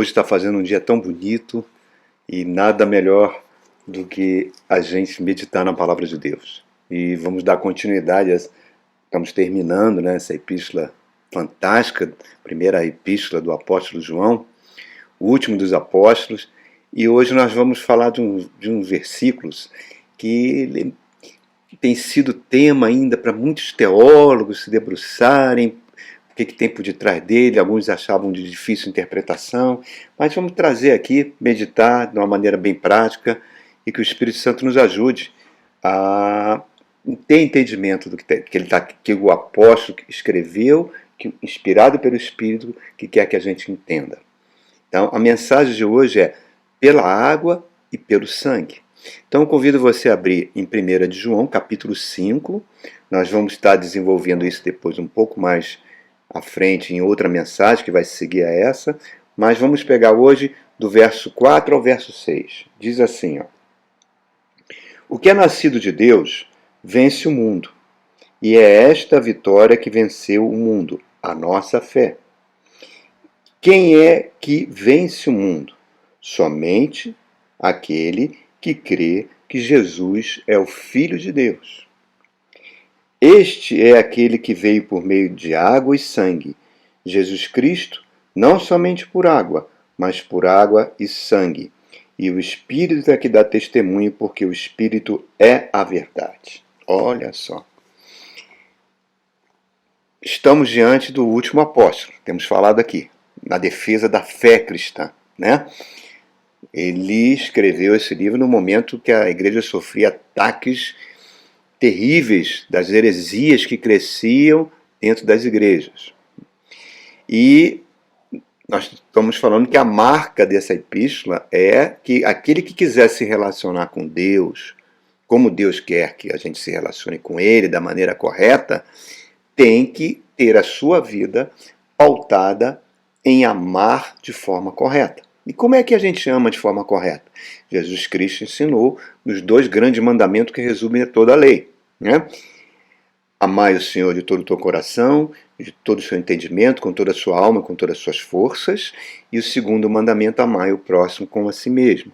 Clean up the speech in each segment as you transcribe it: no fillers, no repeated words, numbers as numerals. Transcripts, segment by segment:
Hoje está fazendo um dia tão bonito e nada melhor do que a gente meditar na Palavra de Deus. E vamos dar continuidade, estamos terminando, né, essa epístola fantástica, primeira epístola do apóstolo João, o último dos apóstolos, e hoje nós vamos falar de uns versículos que tem sido tema ainda para muitos teólogos se debruçarem, o que tem por detrás dele, alguns achavam de difícil interpretação, mas vamos trazer aqui, meditar de uma maneira bem prática e que o Espírito Santo nos ajude a ter entendimento do que o apóstolo escreveu, inspirado pelo Espírito, que quer que a gente entenda. Então, a mensagem de hoje é pela água e pelo sangue. Então, eu convido você a abrir em 1 de João, capítulo 5. Nós vamos estar desenvolvendo isso depois um pouco mais à frente em outra mensagem que vai seguir a essa, mas vamos pegar hoje do verso 4 ao verso 6. Diz assim, ó: O que é nascido de Deus vence o mundo, e é esta a vitória que venceu o mundo, a nossa fé. Quem é que vence o mundo? Somente aquele que crê que Jesus é o Filho de Deus. Este é aquele que veio por meio de água e sangue, Jesus Cristo, não somente por água, mas por água e sangue. E o Espírito é que dá testemunho, porque o Espírito é a verdade. Olha só. Estamos diante do último apóstolo, temos falado aqui, na defesa da fé cristã, né? Ele escreveu esse livro no momento que a igreja sofria ataques terríveis das heresias que cresciam dentro das igrejas. E nós estamos falando que a marca dessa epístola é que aquele que quiser se relacionar com Deus, como Deus quer que a gente se relacione com Ele da maneira correta, tem que ter a sua vida pautada em amar de forma correta. E como é que a gente ama de forma correta? Jesus Cristo ensinou nos 2 grandes mandamentos que resumem toda a lei, né? Amai o Senhor de todo o teu coração, de todo o seu entendimento, com toda a sua alma, com todas as suas forças. E o segundo mandamento, amai o próximo como a si mesmo.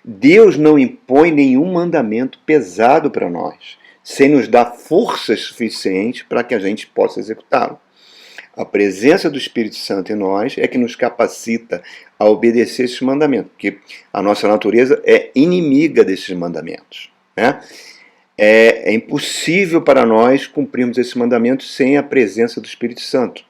Deus não impõe nenhum mandamento pesado para nós, sem nos dar forças suficientes para que a gente possa executá-lo. A presença do Espírito Santo em nós é que nos capacita a obedecer esses mandamentos, porque a nossa natureza é inimiga desses mandamentos, né? É impossível para nós cumprirmos esses mandamentos sem a presença do Espírito Santo.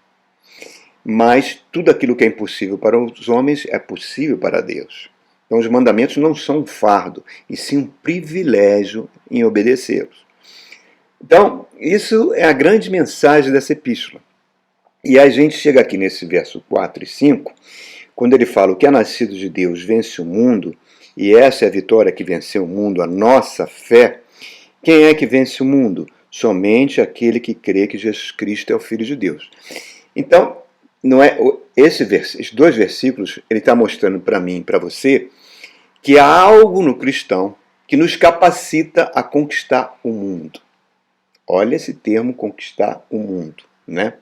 Mas tudo aquilo que é impossível para os homens é possível para Deus. Então os mandamentos não são um fardo, e sim um privilégio em obedecê-los. Então, isso é a grande mensagem dessa epístola. E a gente chega aqui nesse verso 4 e 5, quando ele fala: o que é nascido de Deus vence o mundo, e essa é a vitória que venceu o mundo, a nossa fé. Quem é que vence o mundo? Somente aquele que crê que Jesus Cristo é o Filho de Deus. Então, não é esses 2 versículos, ele está mostrando para mim e para você que há algo no cristão que nos capacita a conquistar o mundo. Olha esse termo, conquistar o mundo, né?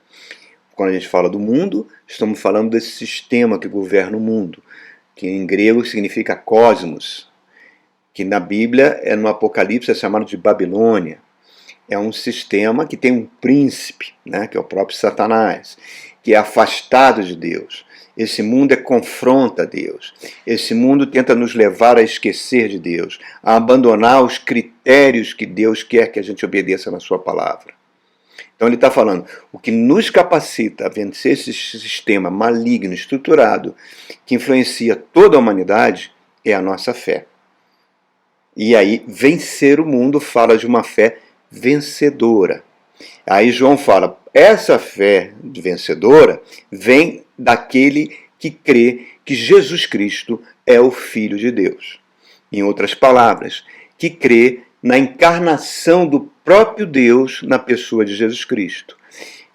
Quando a gente fala do mundo, estamos falando desse sistema que governa o mundo, que em grego significa cosmos, que na Bíblia, no Apocalipse, é chamado de Babilônia. É um sistema que tem um príncipe, né, que é o próprio Satanás, que é afastado de Deus. Esse mundo confronta Deus. Esse mundo tenta nos levar a esquecer de Deus, a abandonar os critérios que Deus quer que a gente obedeça na sua palavra. Então ele está falando, o que nos capacita a vencer esse sistema maligno, estruturado, que influencia toda a humanidade, é a nossa fé. E aí, vencer o mundo fala de uma fé vencedora. Aí João fala, essa fé vencedora vem daquele que crê que Jesus Cristo é o Filho de Deus. Em outras palavras, que crê na encarnação do próprio Deus na pessoa de Jesus Cristo.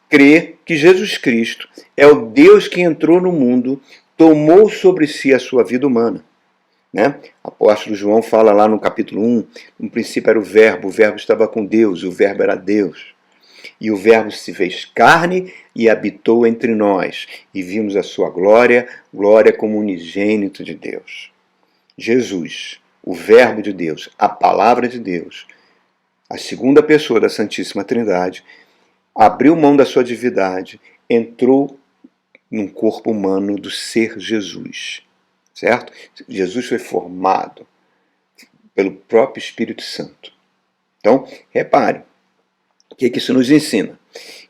Crê que Jesus Cristo é o Deus que entrou no mundo, tomou sobre si a sua vida humana. Né? O apóstolo João fala lá no capítulo 1, no princípio era o verbo estava com Deus, o verbo era Deus. E o Verbo se fez carne e habitou entre nós, e vimos a sua glória, glória como unigênito de Deus. Jesus, o Verbo de Deus, a Palavra de Deus, a segunda pessoa da Santíssima Trindade, abriu mão da sua divindade, entrou num corpo humano do ser Jesus, certo? Jesus foi formado pelo próprio Espírito Santo. Então, repare, o que isso nos ensina?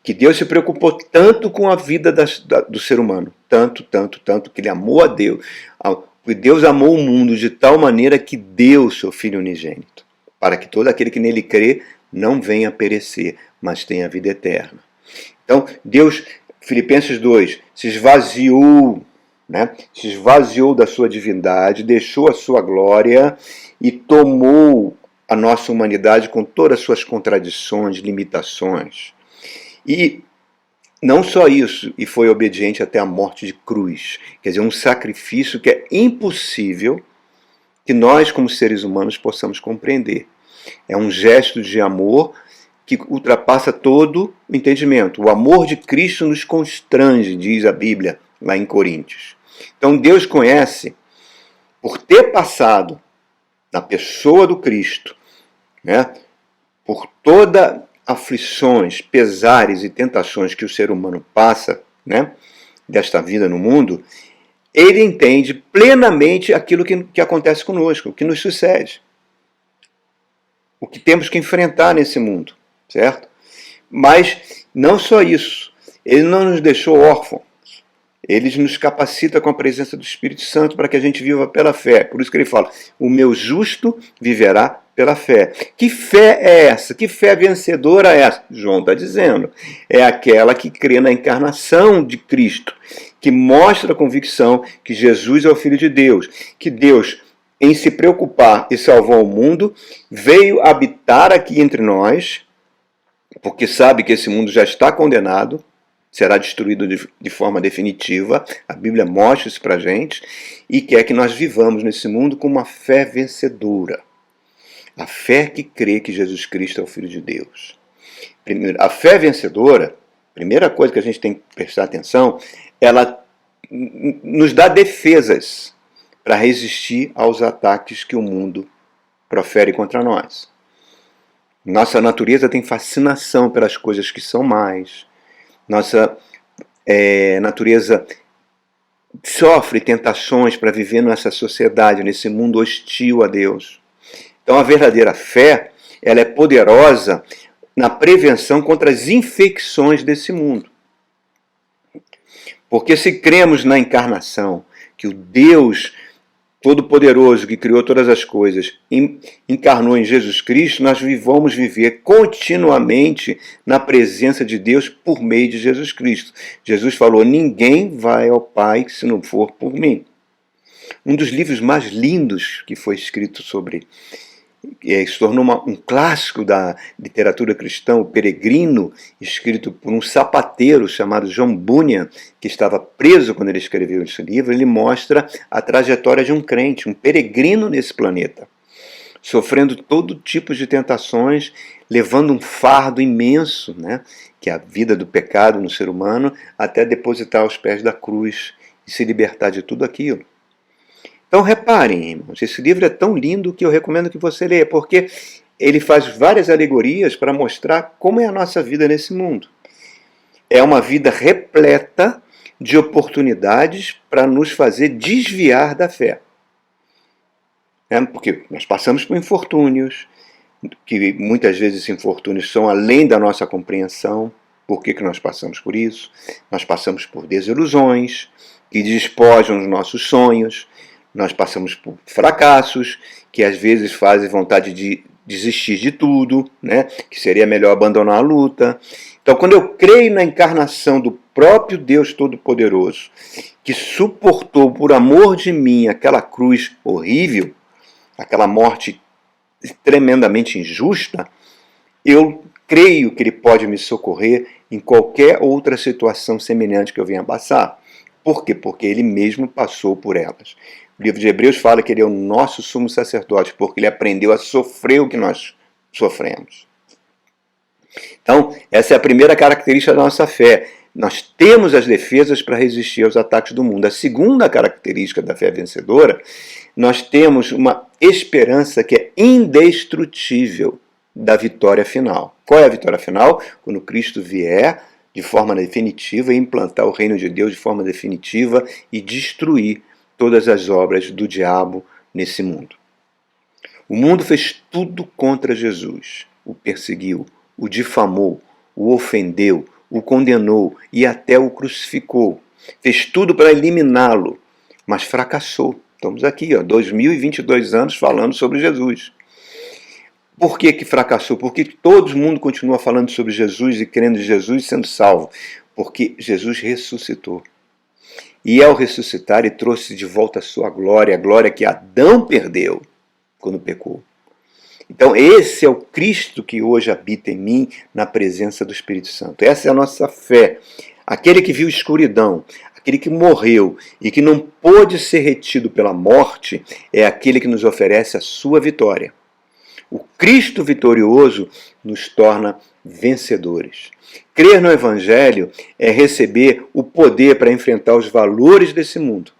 Que Deus se preocupou tanto com a vida do ser humano, tanto, que Ele amou a Deus, que Deus amou o mundo de tal maneira que deu seu Filho unigênito, para que todo aquele que nele crê não venha a perecer, mas tenha vida eterna. Então, Deus, Filipenses 2, se esvaziou, se esvaziou da sua divindade, deixou a sua glória e tomou a nossa humanidade com todas as suas contradições, limitações. E não só isso, e foi obediente até a morte de cruz. Quer dizer, um sacrifício que é impossível que nós, como seres humanos, possamos compreender. É um gesto de amor que ultrapassa todo o entendimento. O amor de Cristo nos constrange, diz a Bíblia, lá em Coríntios. Então Deus conhece, por ter passado na pessoa do Cristo, por todas aflições, pesares e tentações que o ser humano passa, desta vida no mundo, Ele entende plenamente aquilo que acontece conosco, o que nos sucede, o que temos que enfrentar nesse mundo, certo? Mas não só isso, Ele não nos deixou órfãos. Ele nos capacita com a presença do Espírito Santo para que a gente viva pela fé. Por isso que ele fala, o meu justo viverá pela fé. Que fé é essa? Que fé vencedora é essa? João está dizendo. É aquela que crê na encarnação de Cristo, que mostra a convicção que Jesus é o Filho de Deus, que Deus, em se preocupar e salvar o mundo, veio habitar aqui entre nós, porque sabe que esse mundo já está condenado, será destruído de forma definitiva, a Bíblia mostra isso para a gente, e quer que nós vivamos nesse mundo com uma fé vencedora. A fé que crê que Jesus Cristo é o Filho de Deus. Primeiro, a fé vencedora, primeira coisa que a gente tem que prestar atenção, ela nos dá defesas para resistir aos ataques que o mundo profere contra nós. Nossa natureza tem fascinação pelas coisas que são mais. Nossa natureza sofre tentações para viver nessa sociedade, nesse mundo hostil a Deus. Então a verdadeira fé, ela é poderosa na prevenção contra as infecções desse mundo. Porque se cremos na encarnação, que o Deus Todo-Poderoso, que criou todas as coisas, encarnou em Jesus Cristo, nós vamos viver continuamente na presença de Deus por meio de Jesus Cristo. Jesus falou, ninguém vai ao Pai se não for por mim. Um dos livros mais lindos que foi escrito sobre, se tornou um clássico da literatura cristã, O Peregrino, escrito por um sapateiro chamado John Bunyan, que estava preso quando ele escreveu esse livro. Ele mostra a trajetória de um crente, um peregrino nesse planeta, sofrendo todo tipo de tentações, levando um fardo imenso, que é a vida do pecado no ser humano, até depositar aos pés da cruz e se libertar de tudo aquilo. Então reparem, irmãos, esse livro é tão lindo que eu recomendo que você leia, porque ele faz várias alegorias para mostrar como é a nossa vida nesse mundo. É uma vida repleta de oportunidades para nos fazer desviar da fé. Porque nós passamos por infortúnios, que muitas vezes esses infortúnios são além da nossa compreensão. Por que nós passamos por isso? Nós passamos por desilusões que despojam os nossos sonhos. Nós passamos por fracassos, que às vezes fazem vontade de desistir de tudo, que seria melhor abandonar a luta. Então, quando eu creio na encarnação do próprio Deus Todo-Poderoso, que suportou por amor de mim aquela cruz horrível, aquela morte tremendamente injusta, eu creio que Ele pode me socorrer em qualquer outra situação semelhante que eu venha passar. Por quê? Porque Ele mesmo passou por elas. O livro de Hebreus fala que Ele é o nosso sumo sacerdote, porque Ele aprendeu a sofrer o que nós sofremos. Então, essa é a primeira característica da nossa fé. Nós temos as defesas para resistir aos ataques do mundo. A segunda característica da fé vencedora, nós temos uma esperança que é indestrutível da vitória final. Qual é a vitória final? Quando Cristo vier de forma definitiva e implantar o reino de Deus de forma definitiva e destruir todas as obras do diabo nesse mundo. O mundo fez tudo contra Jesus. O perseguiu, o difamou, o ofendeu, o condenou e até o crucificou. Fez tudo para eliminá-lo, mas fracassou. Estamos aqui, 2022 anos falando sobre Jesus. Por que fracassou? Porque todo mundo continua falando sobre Jesus e crendo em Jesus e sendo salvo. Porque Jesus ressuscitou. E ao ressuscitar, ele trouxe de volta a sua glória, a glória que Adão perdeu quando pecou. Então esse é o Cristo que hoje habita em mim na presença do Espírito Santo. Essa é a nossa fé. Aquele que viu escuridão, aquele que morreu e que não pôde ser retido pela morte, é aquele que nos oferece a sua vitória. O Cristo vitorioso nos torna vencedores. Crer no Evangelho é receber o poder para enfrentar os valores desse mundo.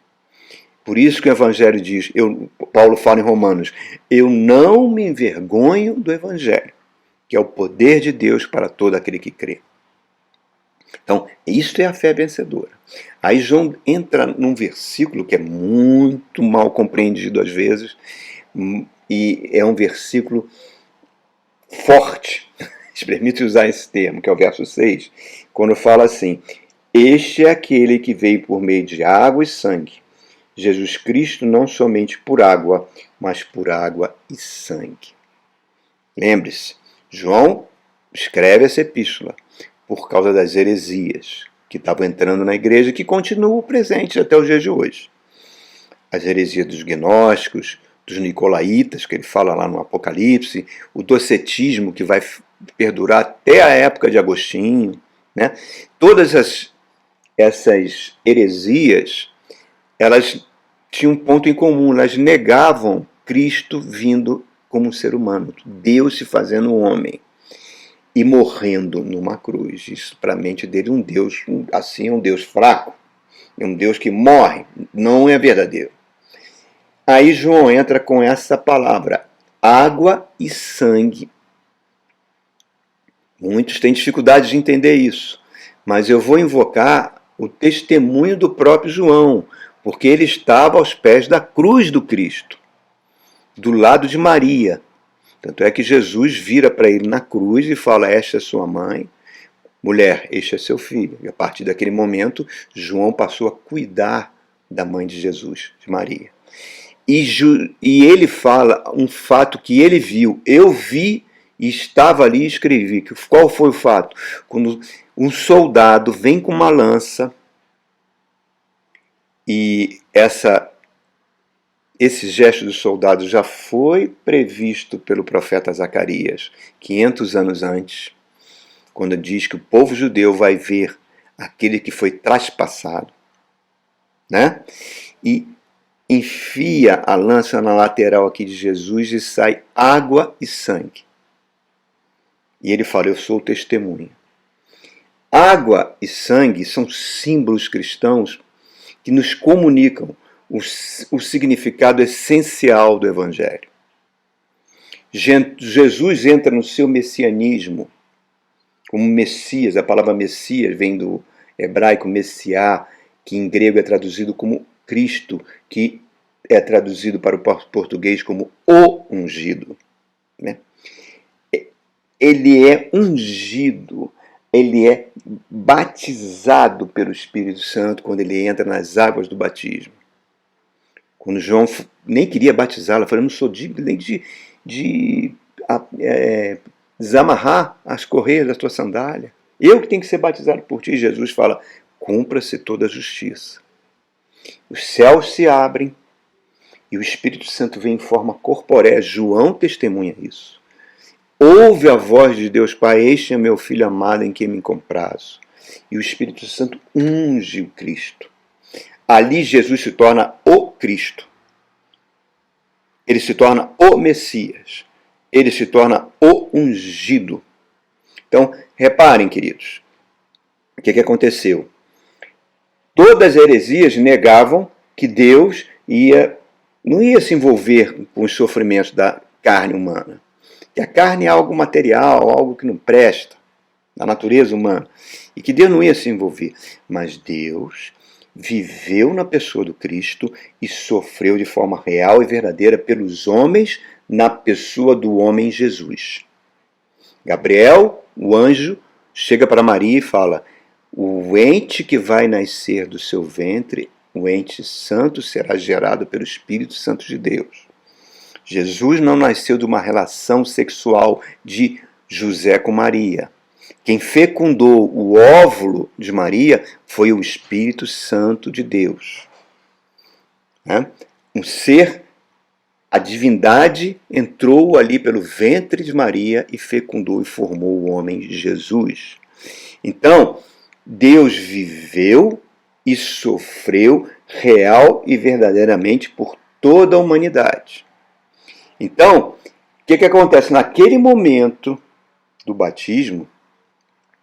Por isso que o Evangelho diz, Paulo fala em Romanos, eu não me envergonho do Evangelho, que é o poder de Deus para todo aquele que crê. Então, isto é a fé vencedora. Aí João entra num versículo que é muito mal compreendido às vezes, e é um versículo forte, permite usar esse termo, que é o verso 6, quando fala assim, este é aquele que veio por meio de água e sangue, Jesus Cristo não somente por água, mas por água e sangue. Lembre-se, João escreve essa epístola por causa das heresias que estavam entrando na igreja e que continuam presentes até os dias de hoje. As heresias dos gnósticos, dos nicolaítas, que ele fala lá no Apocalipse, o docetismo que vai perdurar até a época de Agostinho, né? Todas essas heresias, elas tinham um ponto em comum, elas negavam Cristo vindo como um ser humano, Deus se fazendo homem e morrendo numa cruz. Isso para a mente dele um Deus assim, um Deus fraco, um Deus que morre, não é verdadeiro. Aí João entra com essa palavra, água e sangue. Muitos têm dificuldade de entender isso, mas eu vou invocar o testemunho do próprio João, porque ele estava aos pés da cruz do Cristo, do lado de Maria. Tanto é que Jesus vira para ele na cruz e fala, esta é sua mãe, mulher, este é seu filho. E a partir daquele momento, João passou a cuidar da mãe de Jesus, de Maria. E ele fala um fato que ele viu. Eu vi e estava ali e escrevi. Qual foi o fato? Quando um soldado vem com uma lança e esse gesto do soldado já foi previsto pelo profeta Zacarias 500 anos antes, quando diz que o povo judeu vai ver aquele que foi traspassado, né? E enfia a lança na lateral aqui de Jesus e sai água e sangue. E ele fala, eu sou o testemunho. Água e sangue são símbolos cristãos que nos comunicam o significado essencial do Evangelho. Jesus entra no seu messianismo como Messias. A palavra Messias vem do hebraico Messiá, que em grego é traduzido como Cristo, que é traduzido para o português como o ungido. Né? Ele é ungido, ele é batizado pelo Espírito Santo quando ele entra nas águas do batismo. Quando João nem queria batizá-la, falou, eu não sou digno nem de desamarrar as correias da tua sandália. Eu que tenho que ser batizado por ti. Jesus fala, cumpra-se toda a justiça. Os céus se abrem e o Espírito Santo vem em forma corpórea. João testemunha isso. Ouve a voz de Deus, Pai, este é meu Filho amado em quem me comprazo. E o Espírito Santo unge o Cristo. Ali Jesus se torna o Cristo. Ele se torna o Messias. Ele se torna o ungido. Então, reparem, queridos, o que aconteceu? Todas as heresias negavam que Deus não ia se envolver com os sofrimentos da carne humana. Que a carne é algo material, algo que não presta, da natureza humana. E que Deus não ia se envolver. Mas Deus viveu na pessoa do Cristo e sofreu de forma real e verdadeira pelos homens na pessoa do homem Jesus. Gabriel, o anjo, chega para Maria e fala: o ente que vai nascer do seu ventre, o ente santo, será gerado pelo Espírito Santo de Deus. Jesus não nasceu de uma relação sexual de José com Maria. Quem fecundou o óvulo de Maria foi o Espírito Santo de Deus. Um ser, a divindade entrou ali pelo ventre de Maria e fecundou e formou o homem Jesus. Então, Deus viveu e sofreu real e verdadeiramente por toda a humanidade. Então, o que acontece? Naquele momento do batismo,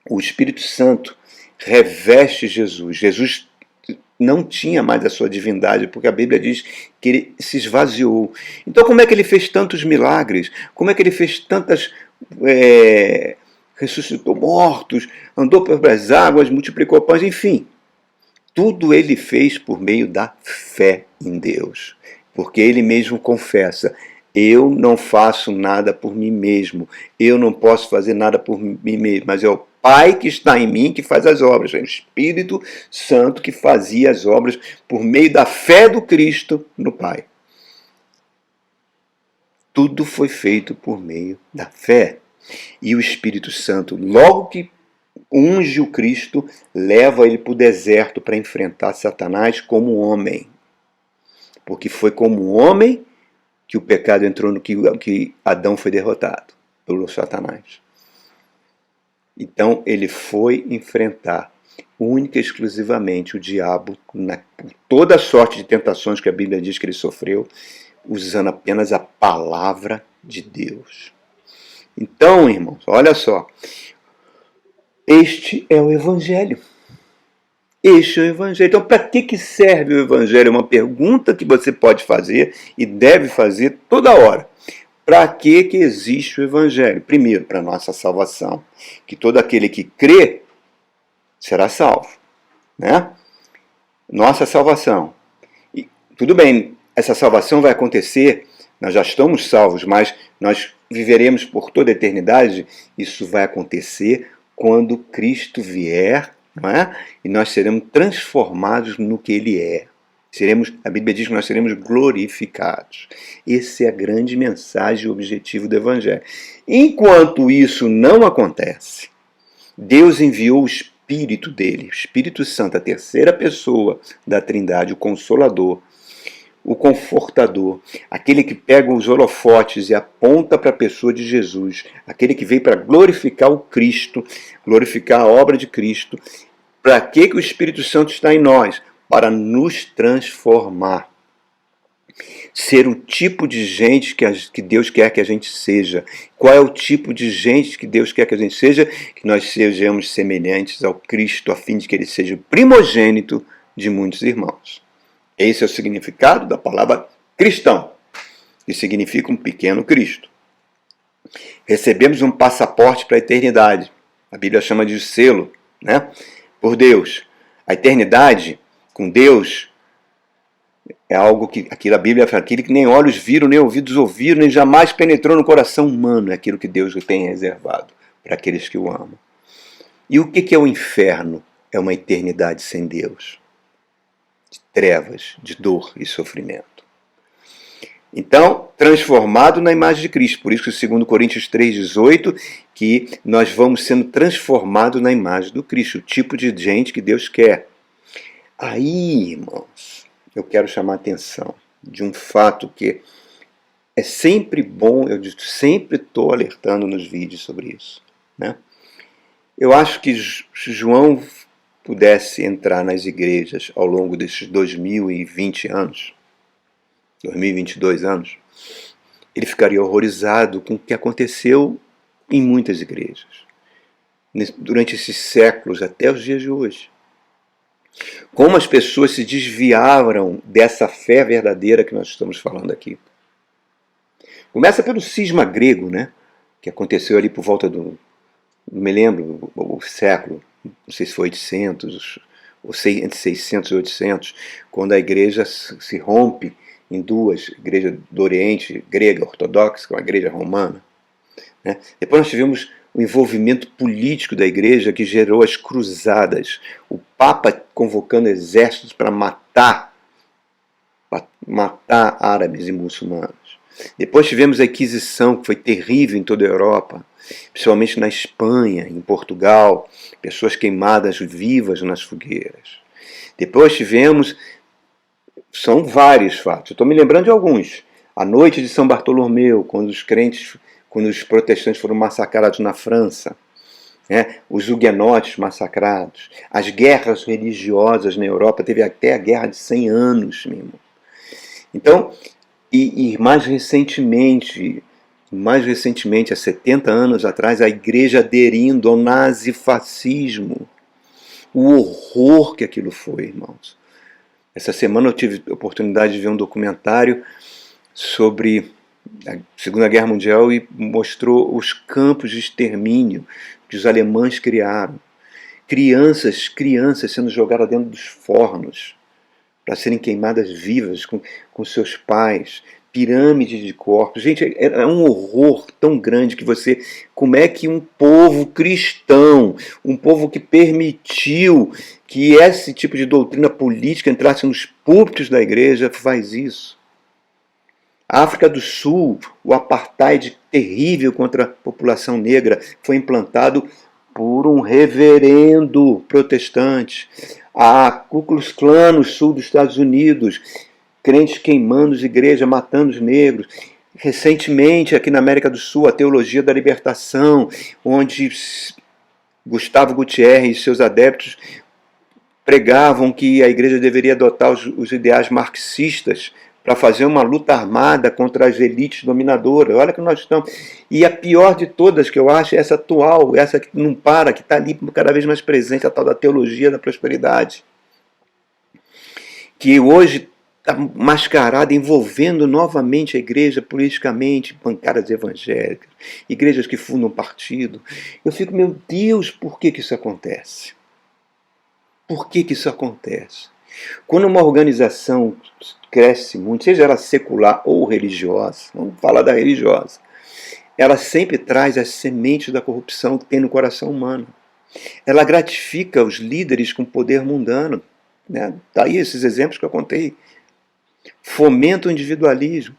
o Espírito Santo reveste Jesus. Jesus não tinha mais a sua divindade, porque a Bíblia diz que ele se esvaziou. Então, como é que ele fez tantos milagres? Como é que ele fez tantas... ressuscitou mortos, andou pelas águas, multiplicou pães, enfim. Tudo ele fez por meio da fé em Deus. Porque ele mesmo confessa: eu não faço nada por mim mesmo, eu não posso fazer nada por mim mesmo, mas é o Pai que está em mim que faz as obras, é o Espírito Santo que fazia as obras por meio da fé do Cristo no Pai. Tudo foi feito por meio da fé. E o Espírito Santo, logo que unge o Cristo, leva ele para o deserto para enfrentar Satanás como homem. Porque foi como homem que o pecado entrou no que Adão foi derrotado pelo Satanás. Então ele foi enfrentar única e exclusivamente o diabo por toda a sorte de tentações que a Bíblia diz que ele sofreu, usando apenas a palavra de Deus. Então, irmãos, olha só. Este é o Evangelho. Este é o Evangelho. Então, para que serve o Evangelho? É uma pergunta que você pode fazer e deve fazer toda hora. Para que existe o Evangelho? Primeiro, para a nossa salvação. Que todo aquele que crê será salvo. Né? Nossa salvação. E, tudo bem, essa salvação vai acontecer, nós já estamos salvos, mas nós viveremos por toda a eternidade. Isso vai acontecer quando Cristo vier, não é? E nós seremos transformados no que Ele é. A Bíblia diz que nós seremos glorificados. Essa é a grande mensagem e objetivo do Evangelho. Enquanto isso não acontece, Deus enviou o Espírito dele, o Espírito Santo, a terceira pessoa da Trindade, o Consolador, o Confortador, aquele que pega os holofotes e aponta para a pessoa de Jesus, aquele que veio para glorificar o Cristo, glorificar a obra de Cristo. Para que o Espírito Santo está em nós? Para nos transformar. Ser o tipo de gente que Deus quer que a gente seja. Qual é o tipo de gente que Deus quer que a gente seja? Que nós sejamos semelhantes ao Cristo, a fim de que Ele seja o primogênito de muitos irmãos. Esse é o significado da palavra cristão, que significa um pequeno Cristo. Recebemos um passaporte para a eternidade. A Bíblia chama de selo, né? Por Deus. A eternidade com Deus é algo que aquilo a Bíblia fala, aquilo que nem olhos viram, nem ouvidos ouviram, nem jamais penetrou no coração humano. É aquilo que Deus tem reservado para aqueles que o amam. E o que é o inferno? É uma eternidade sem Deus. De trevas, de dor e sofrimento. Então, transformado na imagem de Cristo. Por isso que 2 Coríntios 3,18, que nós vamos sendo transformados na imagem do Cristo, o tipo de gente que Deus quer. Aí, irmãos, eu quero chamar a atenção de um fato que é sempre bom, eu sempre estou alertando nos vídeos sobre isso. Né? Eu acho que se João pudesse entrar nas igrejas ao longo desses 2020 anos, 2022 anos, ele ficaria horrorizado com o que aconteceu em muitas igrejas. durante esses séculos até os dias de hoje. Como as pessoas se desviaram dessa fé verdadeira que nós estamos falando aqui. Começa pelo cisma grego, né? Que aconteceu ali por volta do, não me lembro o século, não sei se foi 800, ou entre 600 e 800, quando a igreja se rompe em duas, a igreja do Oriente, grega, ortodoxa, com a igreja romana. Né? Depois nós tivemos o envolvimento político da igreja que gerou as cruzadas, o Papa convocando exércitos para matar árabes e muçulmanos. Depois tivemos a Inquisição, que foi terrível em toda a Europa, principalmente na Espanha, em Portugal, pessoas queimadas vivas nas fogueiras. Depois tivemos, são vários fatos, eu estou me lembrando de alguns. A noite de São Bartolomeu, quando os protestantes foram massacrados na França, os huguenotes massacrados, as guerras religiosas na Europa, teve até a Guerra de 100 anos mesmo. Então, e mais recentemente, há 70 anos atrás, a igreja aderindo ao nazifascismo. O horror que aquilo foi, irmãos. Essa semana eu tive a oportunidade de ver um documentário sobre a Segunda Guerra Mundial e mostrou os campos de extermínio que os alemães criaram. Crianças sendo jogadas dentro dos fornos para serem queimadas vivas com seus pais, pirâmides de corpos. Gente, é um horror tão grande que como é que um povo cristão, um povo que permitiu que esse tipo de doutrina política entrasse nos púlpitos da igreja, faz isso? A África do Sul, o apartheid terrível contra a população negra, foi implantado por um reverendo protestante. A Ku Klux Klan no sul dos Estados Unidos, crentes queimando as igrejas, matando os negros. Recentemente, aqui na América do Sul, a teologia da libertação, onde Gustavo Gutierrez e seus adeptos pregavam que a igreja deveria adotar os ideais marxistas para fazer uma luta armada contra as elites dominadoras. Olha que nós estamos. E a pior de todas, que eu acho, é essa atual, essa que não para, que está ali cada vez mais presente, a tal da teologia da prosperidade. Que hoje está mascarada, envolvendo novamente a igreja politicamente, bancadas evangélicas, igrejas que fundam partido. Eu fico, meu Deus, por que isso acontece? Por que isso acontece? Quando uma organização cresce muito, seja ela secular ou religiosa, vamos falar da religiosa, ela sempre traz as sementes da corrupção que tem no coração humano. Ela gratifica os líderes com poder mundano. Daí esses exemplos que eu contei. Fomenta o individualismo,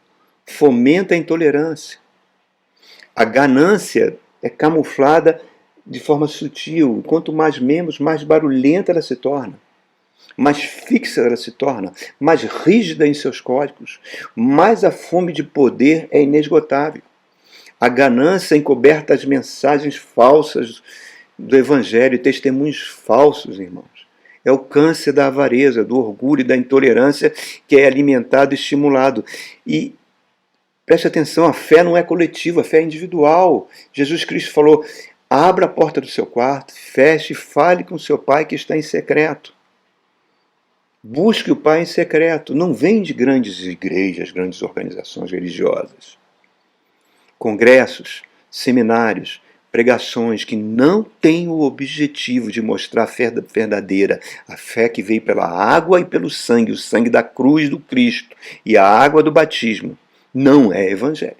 fomenta a intolerância. A ganância é camuflada de forma sutil. Quanto mais membros, mais barulhenta ela se torna. Mais fixa ela se torna, mais rígida em seus códigos, mais a fome de poder é inesgotável. A ganância encoberta as mensagens falsas do Evangelho, testemunhos falsos, irmãos. É o câncer da avareza, do orgulho e da intolerância que é alimentado e estimulado. E preste atenção, a fé não é coletiva, a fé é individual. Jesus Cristo falou, abra a porta do seu quarto, feche e fale com seu pai que está em secreto. Busque o Pai em secreto. Não vem de grandes igrejas, grandes organizações religiosas. Congressos, seminários, pregações que não têm o objetivo de mostrar a fé verdadeira, a fé que veio pela água e pelo sangue, o sangue da cruz do Cristo e a água do batismo, não é evangelho.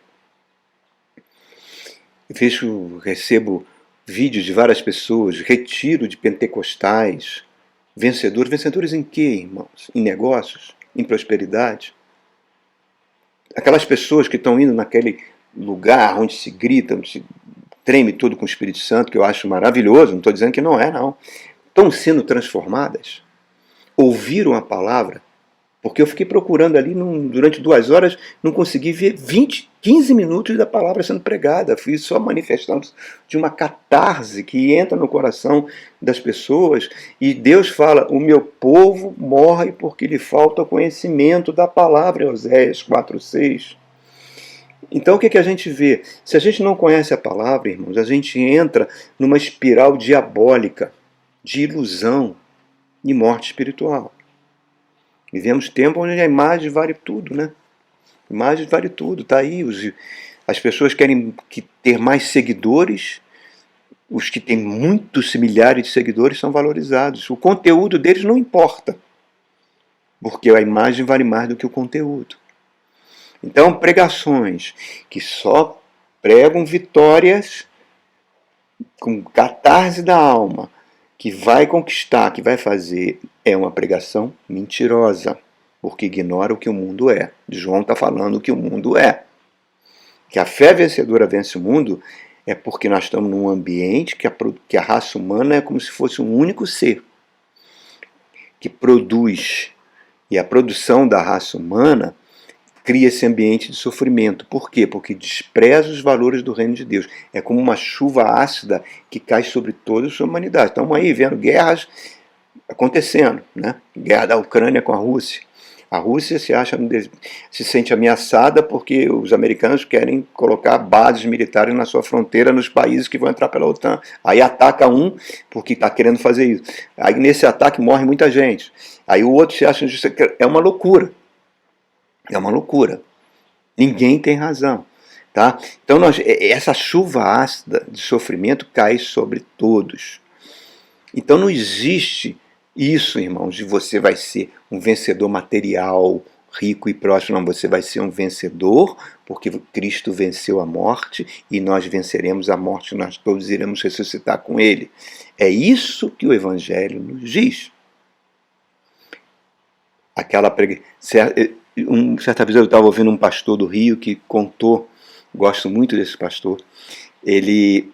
Recebo vídeos de várias pessoas, retiro de pentecostais, vencedores. Vencedores em quê, irmãos? Em negócios? Em prosperidade? Aquelas pessoas que estão indo naquele lugar onde se grita, onde se treme todo com o Espírito Santo, que eu acho maravilhoso, não estou dizendo que não é, não. Estão sendo transformadas? Ouviram a palavra? Porque eu fiquei procurando ali, durante 2 horas, não consegui ver 15 minutos da palavra sendo pregada. Fui só manifestando de uma catarse que entra no coração das pessoas. E Deus fala, o meu povo morre porque lhe falta conhecimento da palavra, Oséias 4:6. Então o que a gente vê? Se a gente não conhece a palavra, irmãos, a gente entra numa espiral diabólica de ilusão e morte espiritual. Vivemos tempo onde a imagem vale tudo, né? A imagem vale tudo, está aí. As pessoas querem ter mais seguidores, os que têm muitos milhares de seguidores são valorizados. O conteúdo deles não importa, porque a imagem vale mais do que o conteúdo. Então, pregações que só pregam vitórias com catarse da alma, que vai conquistar, que vai fazer, é uma pregação mentirosa, porque ignora o que o mundo é. João está falando o que o mundo é. Que a fé vencedora vence o mundo é porque nós estamos num ambiente que a raça humana é como se fosse um único ser que produz. E a produção da raça humana cria esse ambiente de sofrimento. Por quê? Porque despreza os valores do reino de Deus. É como uma chuva ácida que cai sobre toda a sua humanidade. Estamos aí vendo guerras acontecendo, né? Guerra da Ucrânia com a Rússia. A Rússia se sente ameaçada porque os americanos querem colocar bases militares na sua fronteira nos países que vão entrar pela OTAN. Aí ataca um porque está querendo fazer isso. Aí nesse ataque morre muita gente. Aí o outro se acha injusto. É uma loucura. É uma loucura. Ninguém tem razão. Tá? Então essa chuva ácida de sofrimento cai sobre todos. Então não existe isso, irmãos, de você vai ser um vencedor material, rico e próspero. Não, você vai ser um vencedor porque Cristo venceu a morte e nós venceremos a morte, nós todos iremos ressuscitar com Ele. É isso que o Evangelho nos diz. Certa vez eu estava ouvindo um pastor do Rio que contou, gosto muito desse pastor, ele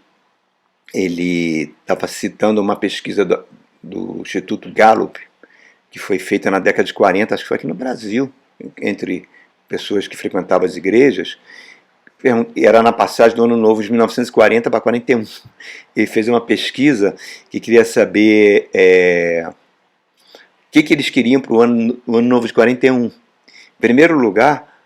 estava citando uma pesquisa do Instituto Gallup, que foi feita na década de 40, acho que foi aqui no Brasil, entre pessoas que frequentavam as igrejas, era na passagem do Ano Novo de 1940 para 41. Ele fez uma pesquisa que queria saber o que eles queriam para o ano Novo de 41. Em primeiro lugar,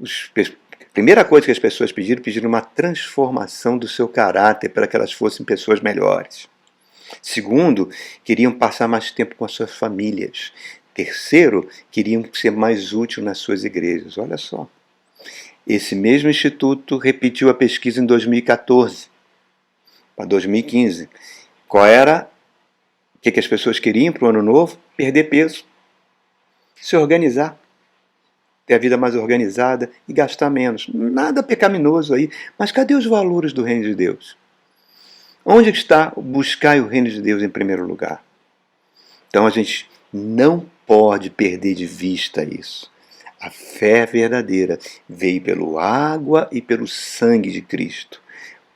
a primeira coisa que as pessoas pediram uma transformação do seu caráter para que elas fossem pessoas melhores. Segundo, queriam passar mais tempo com as suas famílias. Terceiro, queriam ser mais úteis nas suas igrejas. Olha só. Esse mesmo instituto repetiu a pesquisa em 2014 para 2015. Qual era? O que as pessoas queriam para o ano novo? Perder peso. Se organizar. Ter a vida mais organizada e gastar menos. Nada pecaminoso aí. Mas cadê os valores do reino de Deus? Onde está buscar o reino de Deus em primeiro lugar? Então a gente não pode perder de vista isso. A fé verdadeira veio pela água e pelo sangue de Cristo.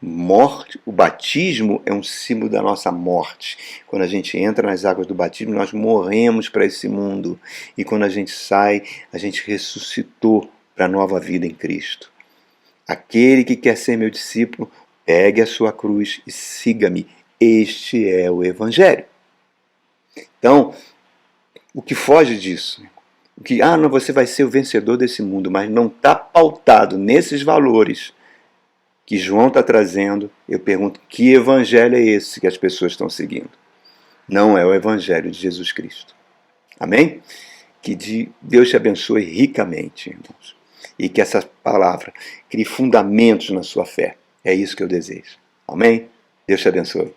Morte, o batismo é um símbolo da nossa morte. Quando a gente entra nas águas do batismo, nós morremos para esse mundo. E quando a gente sai, a gente ressuscitou para a nova vida em Cristo. Aquele que quer ser meu discípulo, pegue a sua cruz e siga-me. Este é o Evangelho. Então, o que foge disso? Não, você vai ser o vencedor desse mundo, mas não está pautado nesses valores que João está trazendo. Eu pergunto, que evangelho é esse que as pessoas estão seguindo? Não é o evangelho de Jesus Cristo. Amém? Que Deus te abençoe ricamente, irmãos. E que essa palavra crie fundamentos na sua fé. É isso que eu desejo. Amém? Deus te abençoe.